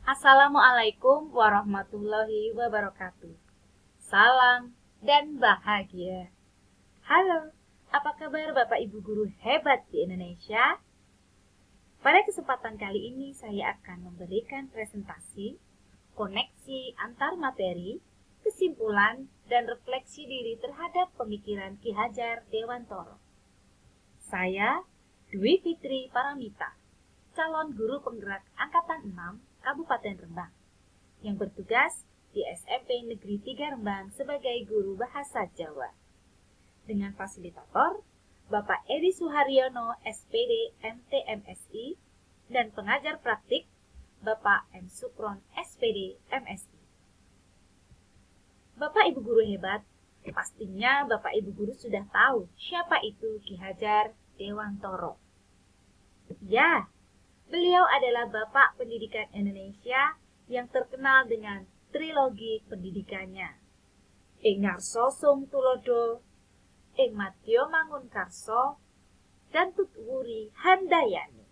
Assalamualaikum warahmatullahi wabarakatuh. Salam dan bahagia. Halo, apa kabar Bapak Ibu guru hebat di Indonesia? Pada kesempatan kali ini saya akan memberikan presentasi koneksi antar materi, kesimpulan, dan refleksi diri terhadap pemikiran Ki Hajar Dewantoro. Saya, Dwi Fitri Paramita, calon guru penggerak Angkatan 6 Kabupaten Rembang, yang bertugas di SMP Negeri 3 Rembang sebagai guru bahasa Jawa. Dengan fasilitator Bapak Edi Suharyono, SPD MTMSI, dan pengajar praktik Bapak M. Sukron, SPD MSI. Bapak Ibu guru hebat, pastinya Bapak Ibu guru sudah tahu siapa itu Ki Hajar Dewantoro. Ya, beliau adalah Bapak Pendidikan Indonesia yang terkenal dengan trilogi pendidikannya. Ing Ngarso Sung Tulodo, Ing Madya Mangunkarso, dan Tutwuri Handayani.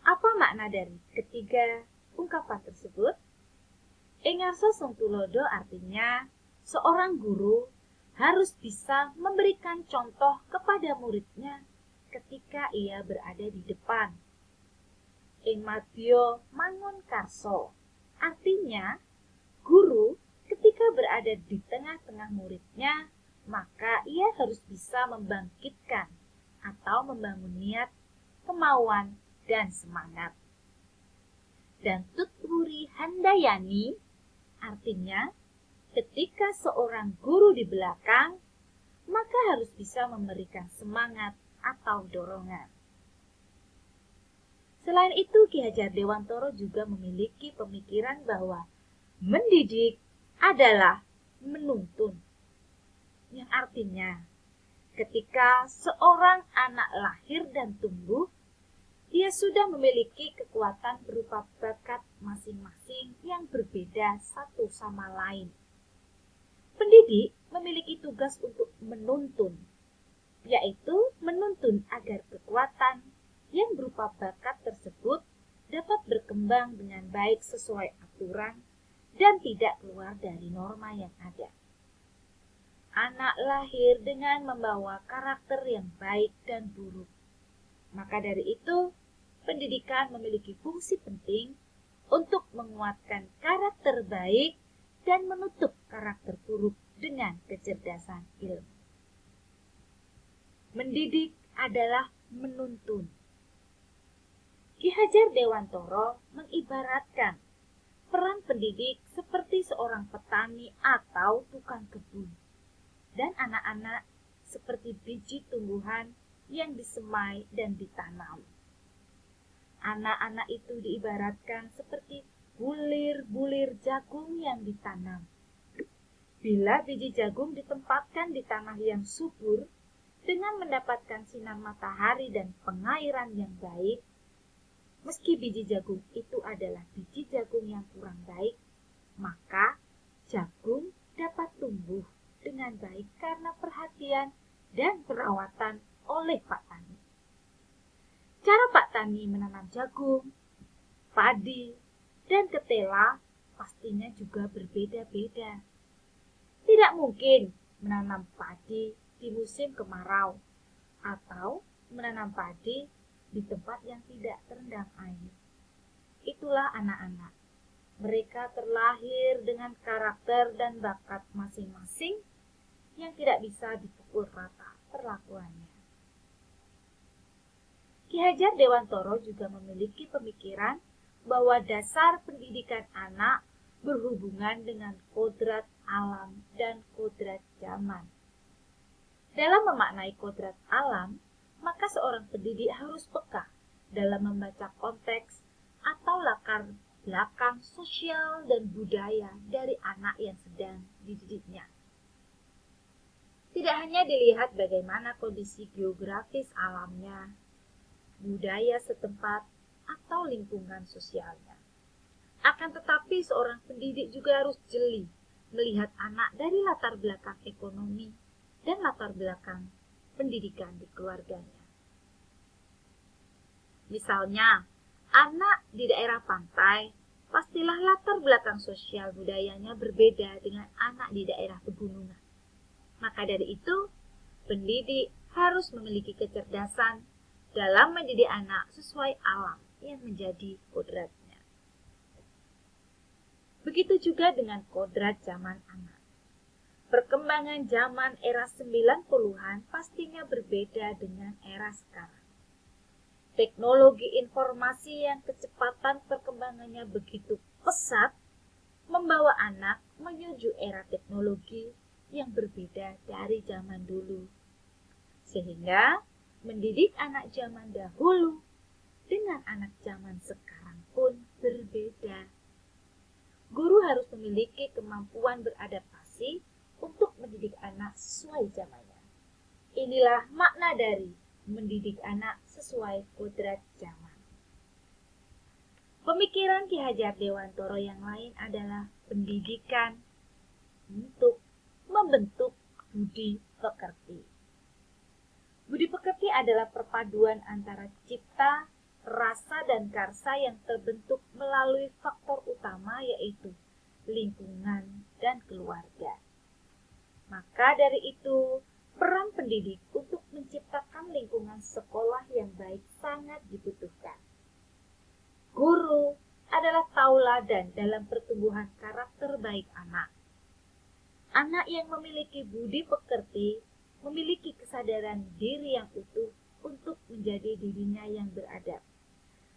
Apa makna dari ketiga ungkapan tersebut? Ing Ngarso Sung Tulodo artinya seorang guru harus bisa memberikan contoh kepada muridnya ketika ia berada di depan. Ing Madya Mangunkarso artinya guru ketika berada di tengah-tengah muridnya, maka ia harus bisa membangkitkan atau membangun niat, kemauan, dan semangat. Dan Tutwuri Handayani artinya ketika seorang guru di belakang, maka harus bisa memberikan semangat atau dorongan. Selain itu, Ki Hajar Dewantoro juga memiliki pemikiran bahwa mendidik adalah menuntun. Yang artinya, ketika seorang anak lahir dan tumbuh, dia sudah memiliki kekuatan berupa bakat masing-masing yang berbeda satu sama lain. Pendidik memiliki tugas untuk menuntun, yaitu menuntun agar kekuatan yang berupa bakat tersebut dapat berkembang dengan baik sesuai aturan dan tidak keluar dari norma yang ada. Anak lahir dengan membawa karakter yang baik dan buruk. Maka dari itu, pendidikan memiliki fungsi penting untuk menguatkan karakter baik dan menutup karakter buruk dengan kecerdasan ilmu. Mendidik adalah menuntun. Ki Hajar Dewantoro mengibaratkan peran pendidik seperti seorang petani atau tukang kebun, dan anak-anak seperti biji tumbuhan yang disemai dan ditanam. Anak-anak itu diibaratkan seperti bulir-bulir jagung yang ditanam. Bila biji jagung ditempatkan di tanah yang subur, dengan mendapatkan sinar matahari dan pengairan yang baik, meski biji jagung itu adalah biji jagung yang kurang baik, maka jagung dapat tumbuh dengan baik karena perhatian dan perawatan oleh Pak Tani. Cara Pak Tani menanam jagung, padi, dan ketela pastinya juga berbeda-beda. Tidak mungkin menanam padi di musim kemarau atau menanam padi di tempat yang tidak terendam air. Itulah anak-anak. Mereka terlahir dengan karakter dan bakat masing-masing yang tidak bisa dipukul rata perlakuannya. Ki Hajar Dewantoro juga memiliki pemikiran bahwa dasar pendidikan anak berhubungan dengan kodrat alam dan kodrat zaman. Dalam memaknai kodrat alam, maka seorang pendidik harus peka dalam membaca konteks atau latar belakang sosial dan budaya dari anak yang sedang dididiknya. Tidak hanya dilihat bagaimana kondisi geografis alamnya, budaya setempat, atau lingkungan sosialnya. Akan tetapi seorang pendidik juga harus jeli melihat anak dari latar belakang ekonomi dan latar belakang pendidikan di keluarganya. Misalnya, Anak di daerah pantai, pastilah latar belakang sosial budayanya berbeda dengan anak di daerah pegunungan. Maka dari itu, pendidik harus memiliki kecerdasan dalam mendidik anak sesuai alam yang menjadi kodratnya. Begitu juga dengan kodrat zaman anak. Perkembangan zaman era 90-an pastinya berbeda dengan era sekarang. Teknologi informasi yang kecepatan perkembangannya begitu pesat membawa anak menuju era teknologi yang berbeda dari zaman dulu. Sehingga mendidik anak zaman dahulu dengan anak zaman sekarang pun berbeda. Guru harus memiliki kemampuan beradaptasi untuk mendidik anak sesuai zamannya. Inilah makna dari mendidik anak sesuai kodrat zaman. Pemikiran Ki Hajar Dewantoro yang lain adalah pendidikan untuk membentuk budi pekerti. Budi pekerti adalah perpaduan antara cipta, rasa, dan karsa yang terbentuk melalui faktor utama yaitu lingkungan dan keluarga. Maka dari itu, peran pendidik untuk menciptakan lingkungan sekolah yang baik sangat dibutuhkan. Guru adalah tauladan dalam pertumbuhan karakter baik anak. Anak yang memiliki budi pekerti memiliki kesadaran diri yang utuh untuk menjadi dirinya yang beradab.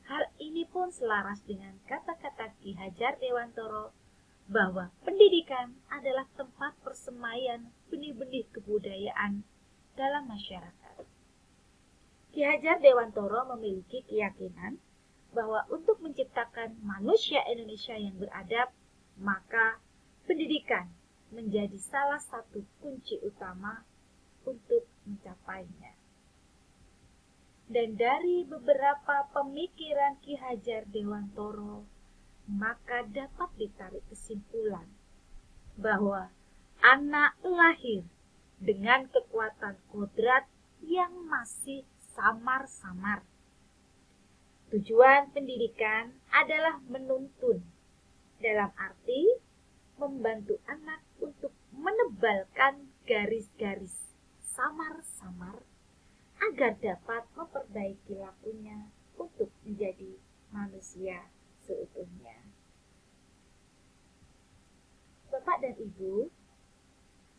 Hal ini pun selaras dengan kata-kata Ki Hajar Dewantoro bahwa pendidikan adalah tempat persemaian benih-benih kebudayaan dalam masyarakat. Ki Hajar Dewantoro memiliki keyakinan bahwa untuk menciptakan manusia Indonesia yang beradab, maka pendidikan menjadi salah satu kunci utama untuk mencapainya. Dan dari beberapa pemikiran Ki Hajar Dewantoro, maka dapat ditarik kesimpulan bahwa anak lahir dengan kekuatan kodrat yang masih samar-samar. Tujuan pendidikan adalah menuntun, dalam arti membantu anak untuk menebalkan garis-garis samar-samar agar dapat memperbaiki lakunya untuk menjadi manusia seutuhnya. Bapak dan Ibu,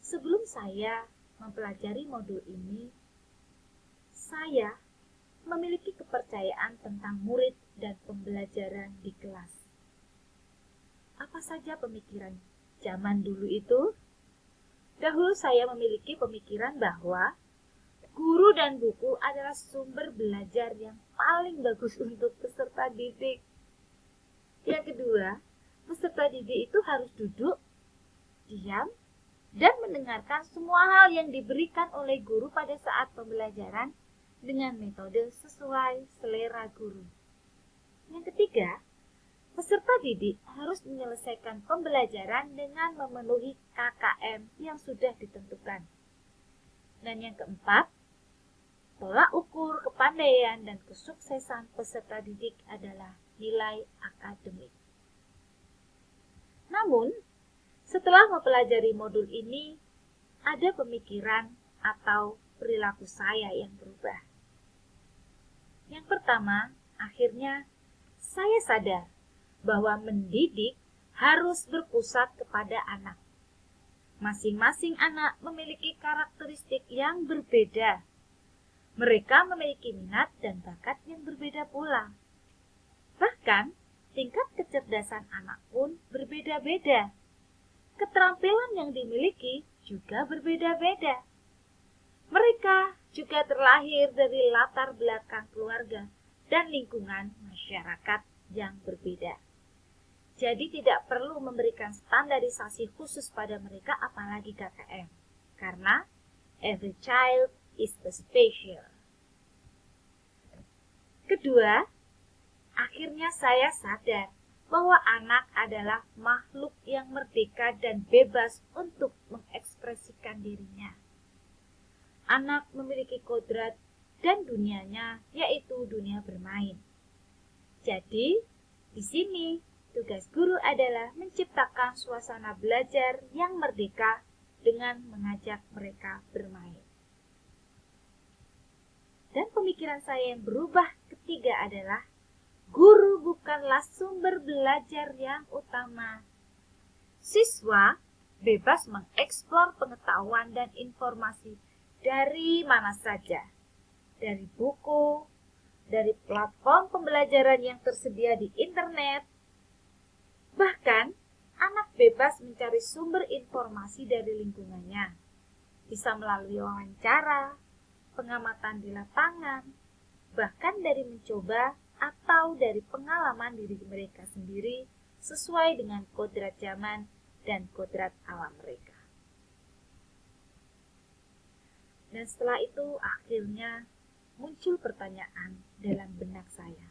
sebelum saya mempelajari modul ini, saya memiliki kepercayaan tentang murid dan pembelajaran di kelas. Apa saja pemikiran zaman dulu itu? Dahulu saya memiliki pemikiran bahwa guru dan buku adalah sumber belajar yang paling bagus untuk peserta didik. Yang kedua, peserta didik itu harus duduk, diam, dan mendengarkan semua hal yang diberikan oleh guru pada saat pembelajaran dengan metode sesuai selera guru. Yang ketiga, peserta didik harus menyelesaikan pembelajaran dengan memenuhi KKM yang sudah ditentukan. Dan yang keempat, tolak ukur kepandaian dan kesuksesan peserta didik adalah nilai akademik. Namun, setelah mempelajari modul ini, ada pemikiran atau perilaku saya yang berubah. Yang pertama, akhirnya saya sadar bahwa mendidik harus berpusat kepada anak. Masing-masing anak memiliki karakteristik yang berbeda. Mereka memiliki minat dan bakat yang berbeda pula. Bahkan, tingkat kecerdasan anak pun berbeda-beda. Keterampilan yang dimiliki juga berbeda-beda. Mereka juga terlahir dari latar belakang keluarga dan lingkungan masyarakat yang berbeda. Jadi tidak perlu memberikan standarisasi khusus pada mereka apalagi KKM. Karena every child is special. Kedua, akhirnya saya sadar bahwa anak adalah makhluk yang merdeka dan bebas untuk mengekspresikan dirinya. Anak memiliki kodrat dan dunianya, yaitu dunia bermain. Jadi, di sini tugas guru adalah menciptakan suasana belajar yang merdeka dengan mengajak mereka bermain. Dan pemikiran saya yang berubah ketiga adalah guru bukanlah sumber belajar yang utama. Siswa bebas mengeksplor pengetahuan dan informasi dari mana saja, dari buku, dari platform pembelajaran yang tersedia di internet. Bahkan, anak bebas mencari sumber informasi dari lingkungannya, bisa melalui wawancara, pengamatan di lapangan, bahkan dari mencoba atau dari pengalaman diri mereka sendiri sesuai dengan kodrat zaman dan kodrat alam mereka. Dan setelah itu akhirnya muncul pertanyaan dalam benak saya.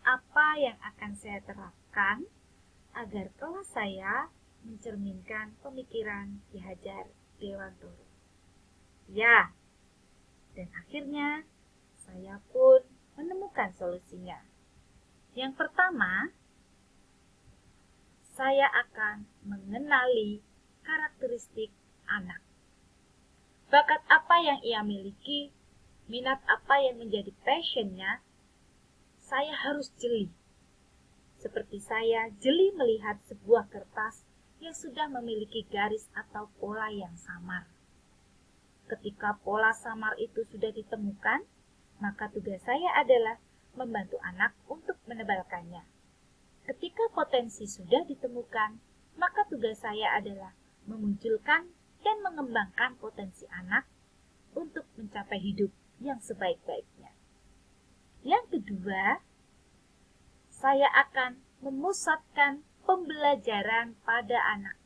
Apa yang akan saya terapkan agar kelas saya mencerminkan pemikiran Ki Hajar Dewantoro? Ya, dan akhirnya saya pun menemukan solusinya. Yang pertama, saya akan mengenali karakteristik anak. Bakat apa yang ia miliki, minat apa yang menjadi passionnya, saya harus jeli. Seperti saya jeli melihat sebuah kertas yang sudah memiliki garis atau pola yang samar. Ketika pola samar itu sudah ditemukan, maka tugas saya adalah membantu anak untuk menebalkannya. Ketika potensi sudah ditemukan, maka tugas saya adalah memunculkan dan mengembangkan potensi anak untuk mencapai hidup yang sebaik-baiknya. Yang kedua, saya akan memusatkan pembelajaran pada anak.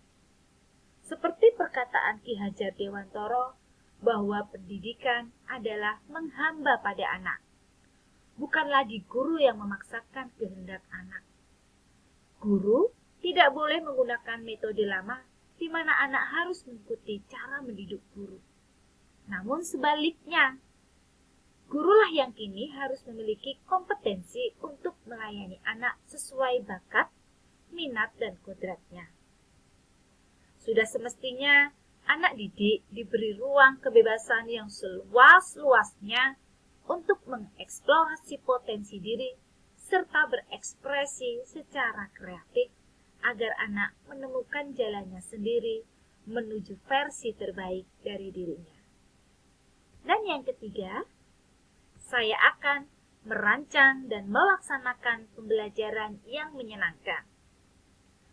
Seperti perkataan Ki Hajar Dewantoro bahwa pendidikan adalah menghamba pada anak. Bukan lagi guru yang memaksakan kehendak anak. Guru tidak boleh menggunakan metode lama di mana anak harus mengikuti cara mendidik guru. Namun sebaliknya, gurulah yang kini harus memiliki kompetensi untuk melayani anak sesuai bakat, minat, dan kodratnya. Sudah semestinya anak didik diberi ruang kebebasan yang seluas-luasnya untuk mengeksplorasi potensi diri serta berekspresi secara kreatif agar anak menemukan jalannya sendiri menuju versi terbaik dari dirinya. Dan yang ketiga, saya akan merancang dan melaksanakan pembelajaran yang menyenangkan.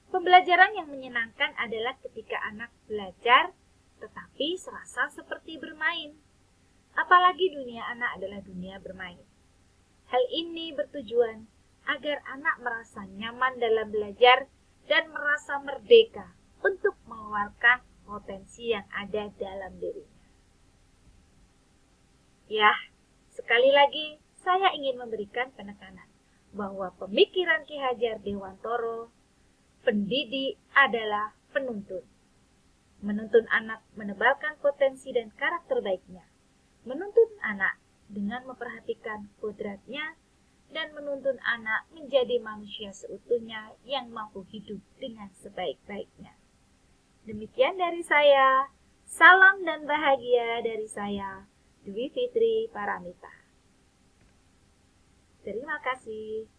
Pembelajaran yang menyenangkan adalah ketika anak belajar tetapi serasa seperti bermain. Apalagi dunia anak adalah dunia bermain. Hal ini bertujuan agar anak merasa nyaman dalam belajar dan merasa merdeka untuk mengeluarkan potensi yang ada dalam dirinya. Ya, sekali lagi saya ingin memberikan penekanan bahwa pemikiran Ki Hajar Dewantoro, pendidik adalah penuntun. Menuntun anak menebalkan potensi dan karakter baiknya. Menuntun anak dengan memperhatikan kodratnya dan menuntun anak menjadi manusia seutuhnya yang mampu hidup dengan sebaik-baiknya. Demikian dari saya. Salam dan bahagia dari saya, Dwi Fitri Paramita. Terima kasih.